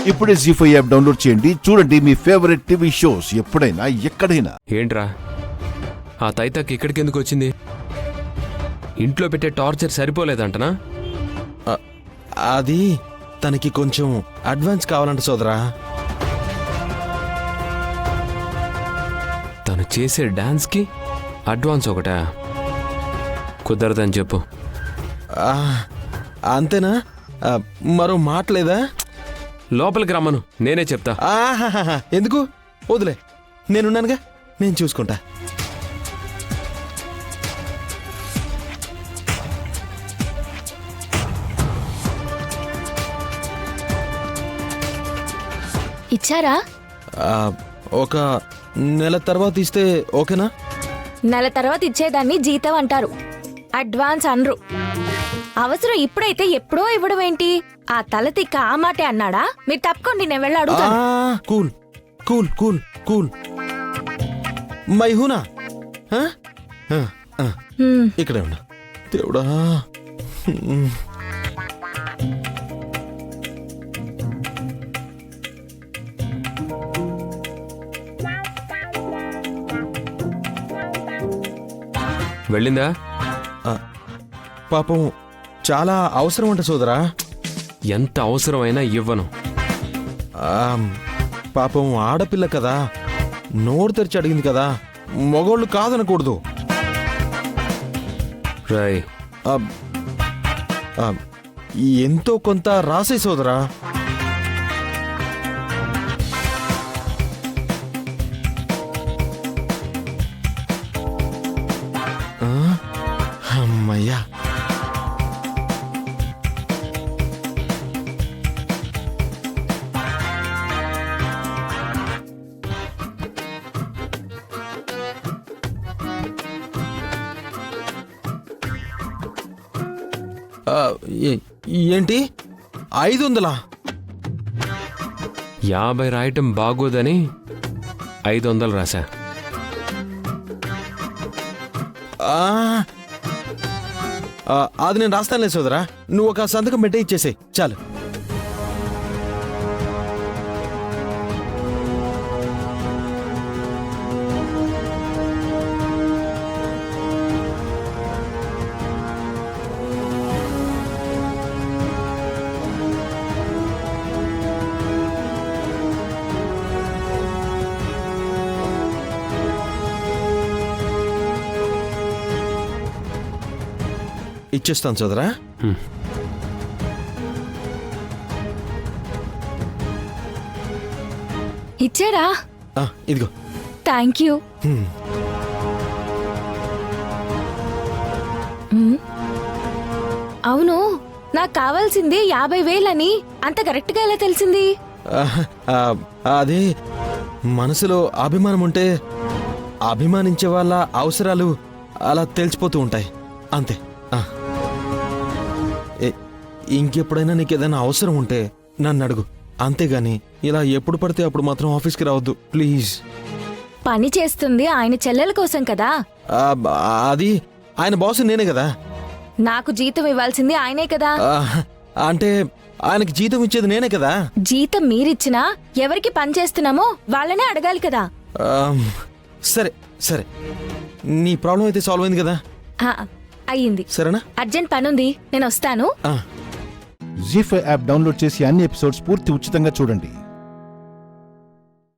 ఇప్పుడే జీ5 app download చేయండి. చూడండి మీ ఫేవరెట్ టీవీ షోస్ ఎప్పుడైనా ఎక్కడైనా. ఏంట్రా ఆ తైతకి ఇక్కడికి ఎందుకు వచ్చింది? ఇంట్లో పెట్టే టార్చర్ సరిపోలేదంటనా? అది తనకి కొంచెం అడ్వాన్స్ కావాలంట సోదరా. తను చేసే డాన్స్కి అడ్వాన్స్ ఒకటా? కుదరదని చెప్పు. అంతేనా? మరో మాటలేదా? లోపలికి రమ్మను, నేనే చెప్తా. ఎందుకు? వదిలే, నేనున్నానుగా, నేను చూసుకుంటా. ఇచ్చారా? ఒక నెల తర్వాత ఇస్తే ఓకేనా? నెల తర్వాత ఇచ్చేదాన్ని జీతం అంటారు, అడ్వాన్స్ అనరు. అవసరం ఇప్పుడైతే ఎప్పుడో ఇవ్వడం ఏంటి? ఆ తలతిక్క ఆ మాటే అన్నాడా? మీరు తప్పుకోండి, నేను వెళ్ళి అడుగుతాను. కూల్ కూల్ కూల్ కూల్ మై హూనా. ఇక్కడే ఉన్నా. దేవుడా, వెళ్ళిందా? పాపం చాలా అవసరం అంట సోదరా. ఎంత అవసరమైనా ఇవ్వను. పాపం ఆడపిల్ల కదా, నోరు తెరిచి అడిగింది కదా, మగోళ్ళు కాదనకూడదు. రాయ్, ఎంతో కొంత రాసే సోదరా. అమ్మయ్యా, ఏంటి 500? 50 రాయటం బాగోదని 500 రాశా. అది నేను రాస్తానులే సోదరా, నువ్వు ఒక సంతకం పెట్టే ఇచ్చేసే చాలు. ఇచ్చేస్తాను సోదరా. ఇచ్చారా? ఇదిగో. Thank you. అవును, నాకు కావాల్సింది 50,000 అని అంత కరెక్ట్ గా ఎలా తెలిసింది? అదే, మనసులో అభిమానం ఉంటే అభిమానించే వాళ్ళ అవసరాలు అలా తెలిసిపోతూ ఉంటాయి, అంతే. ఇంకెప్పుడైనా నీకు ఏదైనా అవసరం ఉంటే నన్ను అడుగు, అంతేగాని ఇలా ఎప్పుడు పడితే అప్పుడు మాత్రం ఆఫీస్కి రావద్దు ప్లీజ్. పని చేస్తుంది ఆయన చెల్లెల కోసం కదా. అది ఆయన బాస్ నేనే కదా. నాకు జీతం ఇవ్వాల్సింది ఆయనే కదా. అంటే ఆయనకి జీతం ఇచ్చేది నేనే కదా. జీతం మీరిచ్చినా ఎవరికి పని చేస్తున్నామో వాళ్ళనే అడగాలి కదా. సరే సరే, నీ ప్రాబ్లం అయితే సాల్వ్ అయింది కదా. అయ్యింది. సరేనా? అర్జెంట్ పనుంది, నేను వస్తాను. జీ5 యాప్ డౌన్లోడ్ చేసి అన్ని ఎపిసోడ్స్ పూర్తి ఉచితంగా చూడండి.